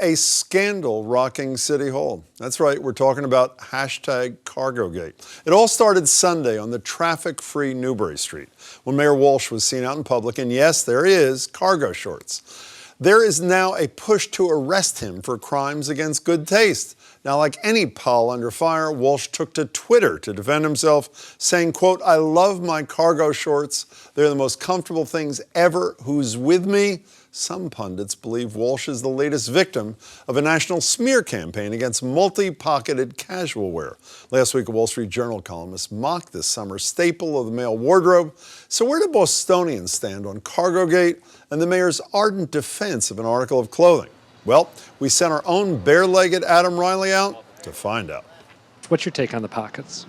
a scandal rocking City Hall. That's right, we're talking about hashtag Cargogate. It all started Sunday on the traffic-free Newbury Street when Mayor Walsh was seen out in public, and yes, there he is, cargo shorts. There is now a push to arrest him for crimes against good taste. Now, like any pal under fire, Walsh took to Twitter to defend himself, saying, quote, "I love my cargo shorts. They're the most comfortable things ever. Who's with me?" Some pundits believe Walsh is the latest victim of a national smear campaign against multi-pocketed casual wear. Last week, a Wall Street Journal columnist mocked this summer's staple of the male wardrobe. So where do Bostonians stand on Cargogate and the mayor's ardent defense of an article of clothing? Well, we sent our own bare-legged Adam Riley out to find out. What's your take on the pockets?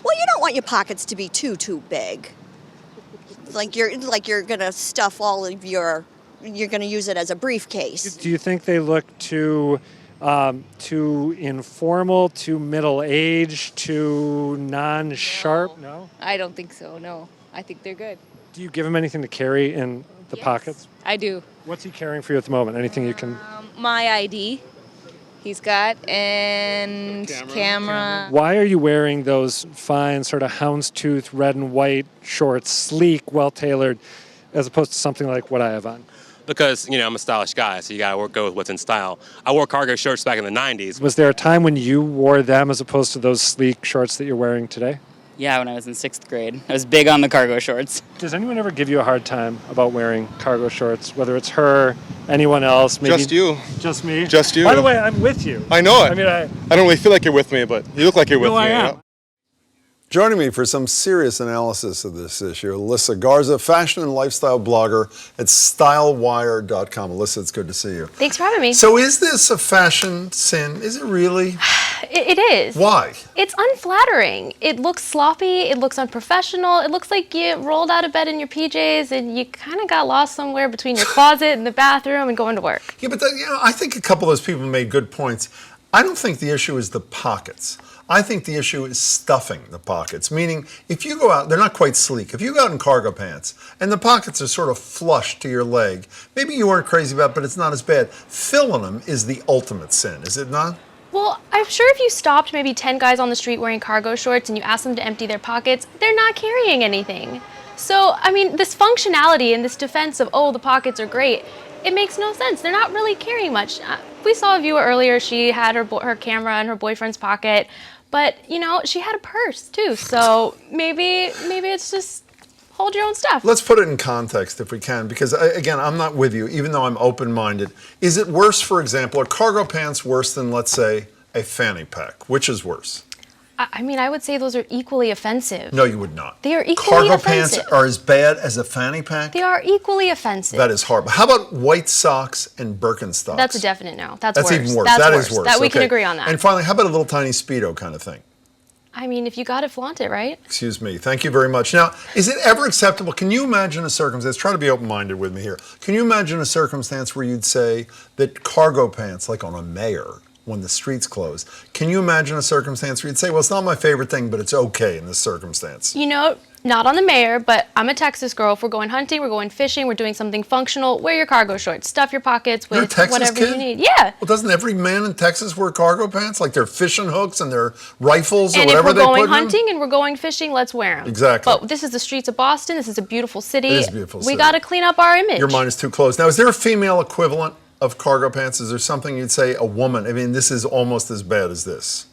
Well, you don't want your pockets to be too big. Like you're gonna stuff all of you're gonna use it as a briefcase. Do you think they look too informal, too middle-aged, too non-sharp? No? I don't think so, no. I think they're good. Do you give him anything to carry in the pockets? I do. What's he carrying for you at the moment? Anything you can... My ID he's got, and camera. Why are you wearing those fine sort of houndstooth red and white shorts, sleek, well-tailored, as opposed to something like what I have on? Because, I'm a stylish guy, so you gotta go with what's in style. I wore cargo shorts back in the 90s. Was there a time when you wore them as opposed to those sleek shorts that you're wearing today? Yeah, when I was in 6th grade. I was big on the cargo shorts. Does anyone ever give you a hard time about wearing cargo shorts, whether it's her, anyone else? Maybe just you. Just me? Just you. By the way, I'm with you. I know it. I mean, I don't really feel like you're with me, but you look like you're with me. I am. Joining me for some serious analysis of this issue, Alyssa Garza, fashion and lifestyle blogger at StyleWire.com. Alyssa, it's good to see you. Thanks for having me. So is this a fashion sin? Is it really? It is. Why? It's unflattering. It looks sloppy. It looks unprofessional. It looks like you rolled out of bed in your PJs and you kind of got lost somewhere between your closet and the bathroom and going to work. Yeah, but I think a couple of those people made good points. I don't think the issue is the pockets. I think the issue is stuffing the pockets, meaning if you go out, they're not quite sleek. If you go out in cargo pants and the pockets are sort of flush to your leg, maybe you weren't crazy about it, but it's not as bad. Filling them is the ultimate sin, is it not? Well, I'm sure if you stopped maybe 10 guys on the street wearing cargo shorts and you asked them to empty their pockets, they're not carrying anything. So, I mean, this functionality and this defense of, oh, the pockets are great, it makes no sense. They're not really carrying much. We saw a viewer earlier, she had her camera in her boyfriend's pocket, but, she had a purse too. So maybe it's just hold your own stuff. Let's put it in context if we can, because again, I'm not with you, even though I'm open-minded. Is it worse, for example, are cargo pants worse than, let's say, a fanny pack? Which is worse? I mean, I would say those are equally offensive. No, you would not. They are equally offensive. Cargo pants are as bad as a fanny pack? They are equally offensive. That is horrible. How about white socks and Birkenstocks? That's a definite no. That's worse. Even worse. That is worse. We can agree on that. And finally, how about a little tiny Speedo kind of thing? I mean, if you got it, flaunt it, right? Excuse me. Thank you very much. Now, is it ever acceptable? Can you imagine a circumstance? Try to be open-minded with me here. Can you imagine a circumstance where you'd say that cargo pants, like on a mayor, when the streets close, can you imagine a circumstance where you'd say, well, it's not my favorite thing, but it's okay in this circumstance? Not on the mayor, but I'm a Texas girl. If we're going hunting, we're going fishing, we're doing something functional, wear your cargo shorts. Stuff your pockets with whatever you need. Yeah. Well, doesn't every man in Texas wear cargo pants? Like their fishing hooks and their rifles or and whatever they put in? And if we're going hunting and we're going fishing, let's wear them. Exactly. But this is the streets of Boston. This is a beautiful city. It is a beautiful city. We got to clean up our image. Your mind is too closed. Now, is there a female equivalent of cargo pants? Is there something you'd say a woman? I mean, this is almost as bad as this.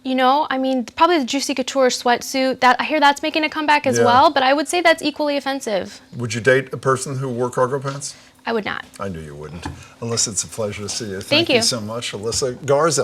Probably the Juicy Couture sweatsuit. I hear that's making a comeback as well, but I would say that's equally offensive. Would you date a person who wore cargo pants? I would not. I knew you wouldn't. Alyssa, it's a pleasure to see you. Thank you so much, Alyssa Garza.